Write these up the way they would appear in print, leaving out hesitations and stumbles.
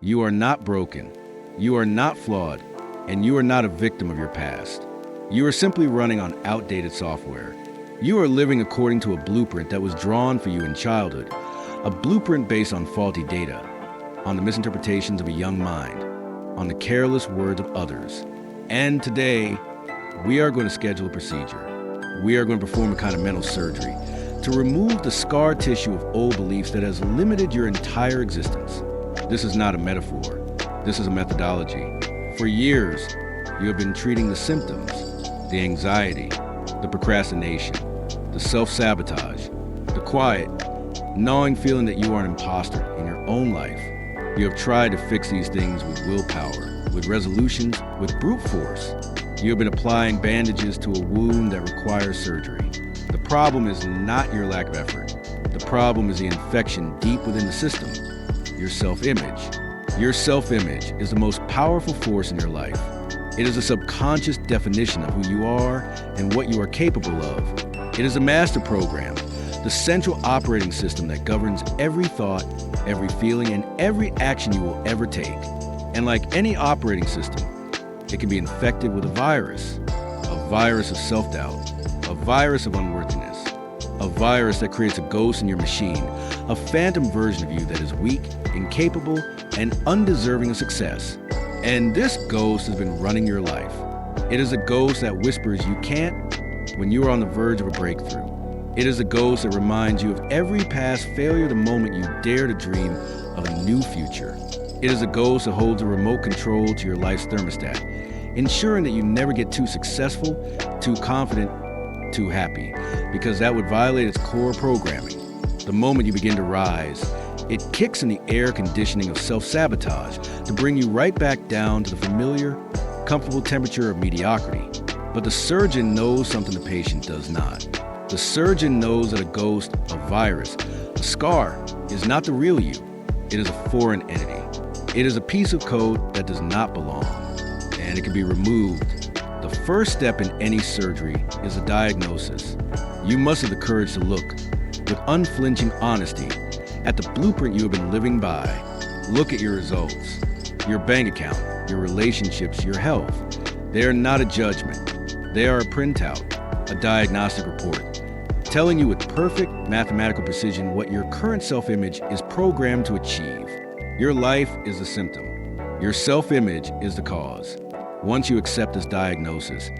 You are not broken. You are not flawed. And you are not a victim of your past. You are simply running on outdated software. You are living according to a blueprint that was drawn for you in childhood, a blueprint based on faulty data, on the misinterpretations of a young mind, on the careless words of others. And today, we are going to schedule a procedure. We are going to perform a kind of mental surgery to remove the scar tissue of old beliefs that has limited your entire existence. This is not a metaphor. This is a methodology. For years, you have been treating the symptoms, the anxiety, the procrastination, the self-sabotage, the quiet, gnawing feeling that you are an imposter in your own life. You have tried to fix these things with willpower, with resolutions, with brute force. You have been applying bandages to a wound that requires surgery. The problem is not your lack of effort. The problem is the infection deep within the system, your self-image. Your self-image is the most powerful force in your life. It is a subconscious definition of who you are and what you are capable of. It is a master program, the central operating system that governs every thought, every feeling, and every action you will ever take. And like any operating system, it can be infected with a virus of self-doubt, a virus of unworthiness, a virus that creates a ghost in your machine, a phantom version of you that is weak, incapable, and undeserving of success. And this ghost has been running your life. It is a ghost that whispers you can't when you are on the verge of a breakthrough. It is a ghost that reminds you of every past failure the moment you dare to dream of a new future. It is a ghost that holds a remote control to your life's thermostat, ensuring that you never get too successful, too confident, too happy, because that would violate its core programming. The moment you begin to rise, it kicks in the air conditioning of self-sabotage to bring you right back down to the familiar, comfortable temperature of mediocrity. But the surgeon knows something the patient does not. The surgeon knows that a ghost, a virus, a scar is not the real you. It is a foreign entity. It is a piece of code that does not belong, and it can be removed. The first step in any surgery is a diagnosis. You must have the courage to look with unflinching honesty at the blueprint you have been living by. Look at your results, your bank account, your relationships, your health. They are not a judgment. They are a printout, a diagnostic report, telling you with perfect mathematical precision what your current self-image is programmed to achieve. Your life is the symptom. Your self-image is the cause. Once you accept this diagnosis,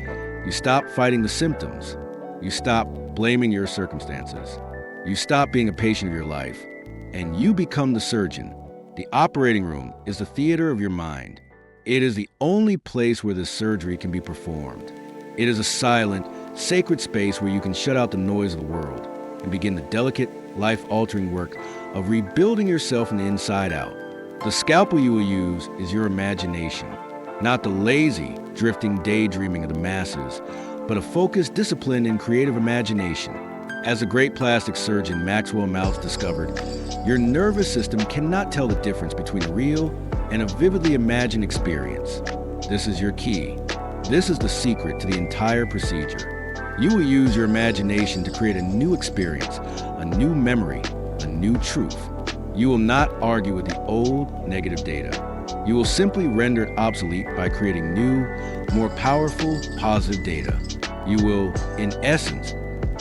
you stop fighting the symptoms. You stop blaming your circumstances. You stop being a patient of your life, and you become the surgeon. The operating room is the theater of your mind. It is the only place where this surgery can be performed. It is a silent, sacred space where you can shut out the noise of the world and begin the delicate, life-altering work of rebuilding yourself from the inside out. The scalpel you will use is your imagination, not the lazy, drifting daydreaming of the masses, but a focused, disciplined, and creative imagination. As the great plastic surgeon Maxwell Maltz discovered, your nervous system cannot tell the difference between a real and a vividly imagined experience. This is your key. This is the secret to the entire procedure. You will use your imagination to create a new experience, a new memory, a new truth. You will not argue with the old negative data. You will simply render it obsolete by creating new, more powerful, positive data. You will, in essence,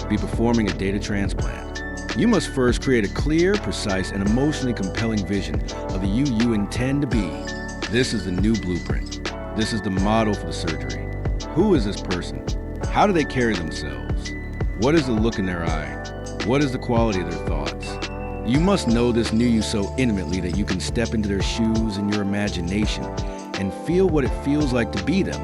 be performing a data transplant. You must first create a clear, precise, and emotionally compelling vision of the you intend to be. This is the new blueprint. This is the model for the surgery. Who is this person? How do they carry themselves? What is the look in their eye? What is the quality of their thoughts? You must know this new you so intimately that you can step into their shoes in your imagination and feel what it feels like to be them.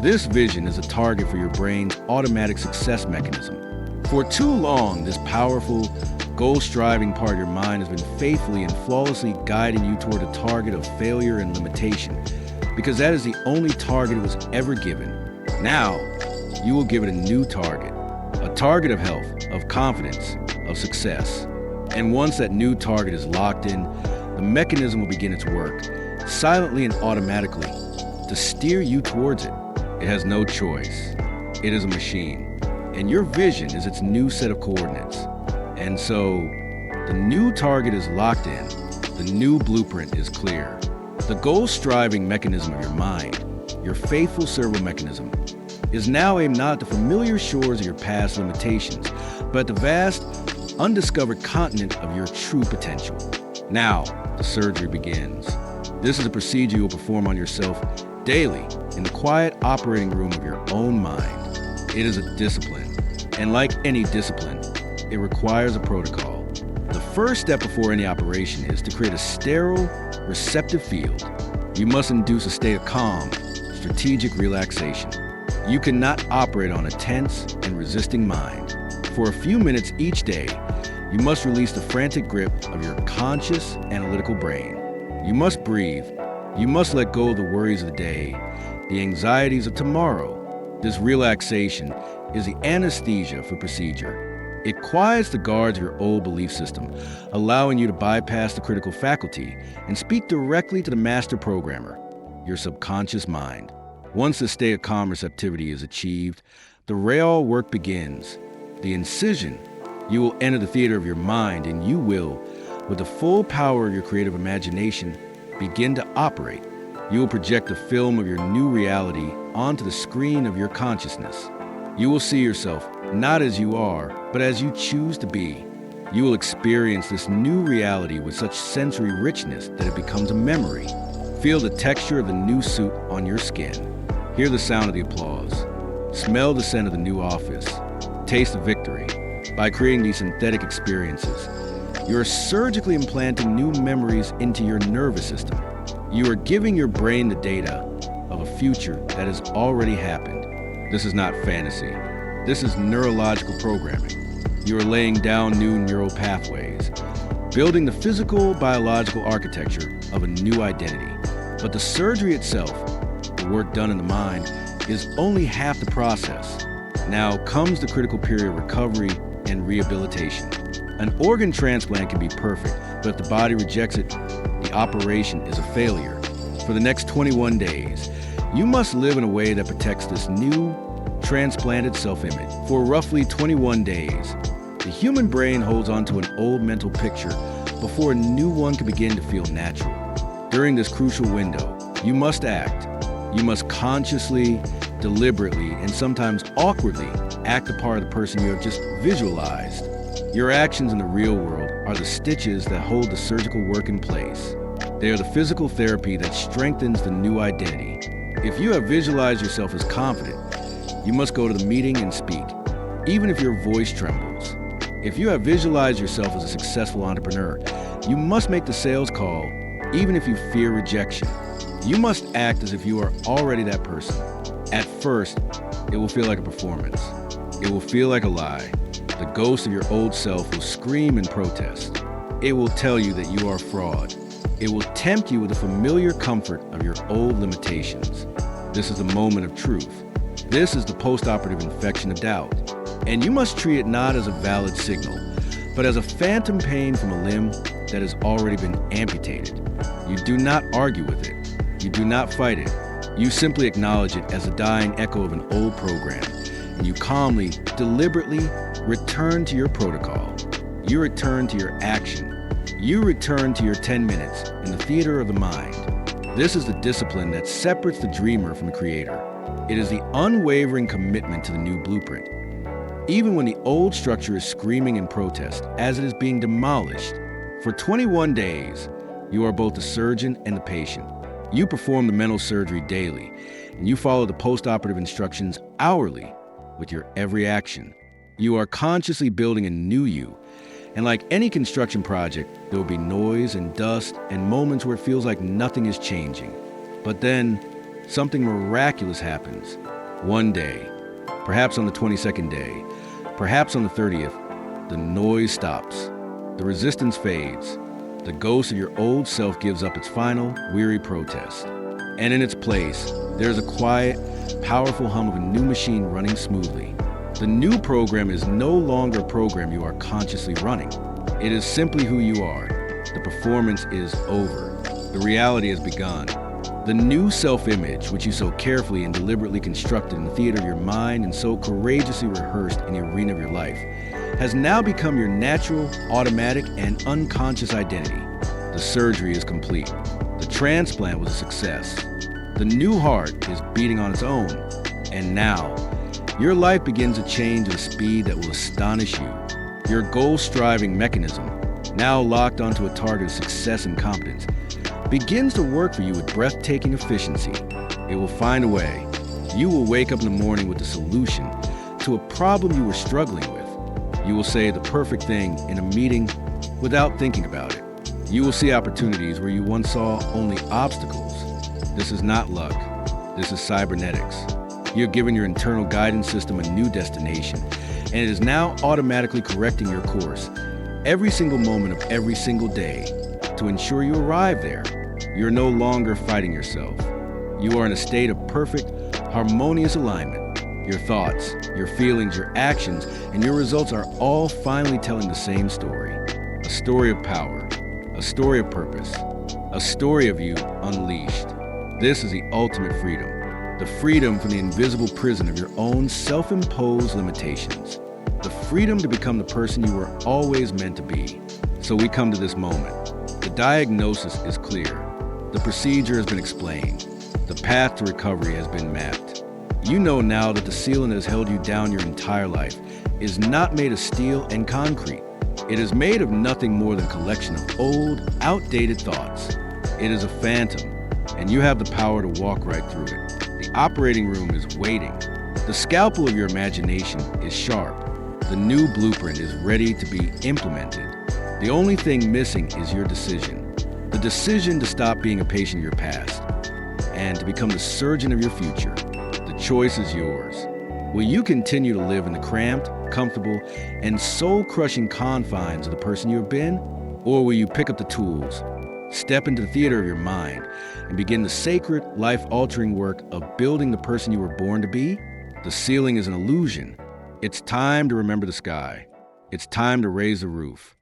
This vision is a target for your brain's automatic success mechanism. For too long, this powerful, goal-striving part of your mind has been faithfully and flawlessly guiding you toward a target of failure and limitation, because that is the only target it was ever given. Now, you will give it a new target, a target of health, of confidence, of success. And once that new target is locked in, the mechanism will begin its work, silently and automatically, to steer you towards it. It has no choice. It is a machine, and your vision is its new set of coordinates. And so, the new target is locked in, the new blueprint is clear. The goal-striving mechanism of your mind, your faithful servo mechanism, is now aimed not at the familiar shores of your past limitations, but at the vast, undiscovered continent of your true potential. Now, the surgery begins. This is a procedure you will perform on yourself daily in the quiet operating room of your own mind. It is a discipline, and like any discipline, it requires a protocol. The first step before any operation is to create a sterile, receptive field. You must induce a state of calm, strategic relaxation. You cannot operate on a tense and resisting mind. For a few minutes each day, you must release the frantic grip of your conscious, analytical brain. You must breathe. You must let go of the worries of the day, the anxieties of tomorrow. This relaxation is the anesthesia for procedure. It quiets the guards of your old belief system, allowing you to bypass the critical faculty and speak directly to the master programmer, your subconscious mind. Once the state of calm receptivity is achieved, the real work begins. The incision. You will enter the theater of your mind, and you will, with the full power of your creative imagination, begin to operate. You will project the film of your new reality onto the screen of your consciousness. You will see yourself not as you are, but as you choose to be. You will experience this new reality with such sensory richness that it becomes a memory. Feel the texture of the new suit on your skin. Hear the sound of the applause. Smell the scent of the new office. Taste the victory. By creating these synthetic experiences, you are surgically implanting new memories into your nervous system. You are giving your brain the data of a future that has already happened. This is not fantasy. This is neurological programming. You are laying down new neural pathways, building the physical, biological architecture of a new identity. But the surgery itself, the work done in the mind, is only half the process. Now comes the critical period of recovery and rehabilitation. An organ transplant can be perfect, but if the body rejects it, the operation is a failure. For the next 21 days, you must live in a way that protects this new, transplanted self-image. For roughly 21 days, the human brain holds onto an old mental picture before a new one can begin to feel natural. During this crucial window, you must act. You must consciously, deliberately, and sometimes awkwardly act the part of the person you have just visualized. Your actions in the real world are the stitches that hold the surgical work in place. They are the physical therapy that strengthens the new identity. If you have visualized yourself as confident, you must go to the meeting and speak, even if your voice trembles. If you have visualized yourself as a successful entrepreneur, you must make the sales call, even if you fear rejection. You must act as if you are already that person. At first, it will feel like a performance. It will feel like a lie. The ghost of your old self will scream in protest. It will tell you that you are a fraud. It will tempt you with the familiar comfort of your old limitations. This is the moment of truth. This is the post-operative infection of doubt. And you must treat it not as a valid signal, but as a phantom pain from a limb that has already been amputated. You do not argue with it. You do not fight it. You simply acknowledge it as a dying echo of an old program, and you calmly, deliberately return to your protocol. You return to your action. You return to your 10 minutes in the theater of the mind. This is the discipline that separates the dreamer from the creator. It is the unwavering commitment to the new blueprint. Even when the old structure is screaming in protest as it is being demolished, for 21 days, you are both the surgeon and the patient. You perform the mental surgery daily, and you follow the post-operative instructions hourly with your every action. You are consciously building a new you, and like any construction project, there will be noise and dust and moments where it feels like nothing is changing. But then, something miraculous happens. One day, perhaps on the 22nd day, perhaps on the 30th, the noise stops. The resistance fades. The ghost of your old self gives up its final, weary protest. And in its place, there is a quiet, powerful hum of a new machine running smoothly. The new program is no longer a program you are consciously running. It is simply who you are. The performance is over. The reality has begun. The new self-image, which you so carefully and deliberately constructed in the theater of your mind and so courageously rehearsed in the arena of your life, has now become your natural, automatic, and unconscious identity. The surgery is complete. The transplant was a success. The new heart is beating on its own. And now, your life begins to change at a speed that will astonish you. Your goal-striving mechanism, now locked onto a target of success and competence, begins to work for you with breathtaking efficiency. It will find a way. You will wake up in the morning with the solution to a problem you were struggling with. You will say the perfect thing in a meeting without thinking about it. You will see opportunities where you once saw only obstacles. This is not luck. This is cybernetics. You have given your internal guidance system a new destination, and it is now automatically correcting your course every single moment of every single day to ensure you arrive there. You're no longer fighting yourself. You are in a state of perfect, harmonious alignment. Your thoughts, your feelings, your actions, and your results are all finally telling the same story. A story of power, a story of purpose, a story of you unleashed. This is the ultimate freedom. The freedom from the invisible prison of your own self-imposed limitations. The freedom to become the person you were always meant to be. So we come to this moment. The diagnosis is clear. The procedure has been explained. The path to recovery has been mapped. You know now that the ceiling that has held you down your entire life is not made of steel and concrete. It is made of nothing more than a collection of old, outdated thoughts. It is a phantom, and you have the power to walk right through it. The operating room is waiting. The scalpel of your imagination is sharp. The new blueprint is ready to be implemented. The only thing missing is your decision. The decision to stop being a patient of your past and to become the surgeon of your future. The choice is yours. Will you continue to live in the cramped, comfortable, and soul-crushing confines of the person you have been? Or will you pick up the tools, step into the theater of your mind, and begin the sacred, life-altering work of building the person you were born to be? The ceiling is an illusion. It's time to remember the sky. It's time to raise the roof.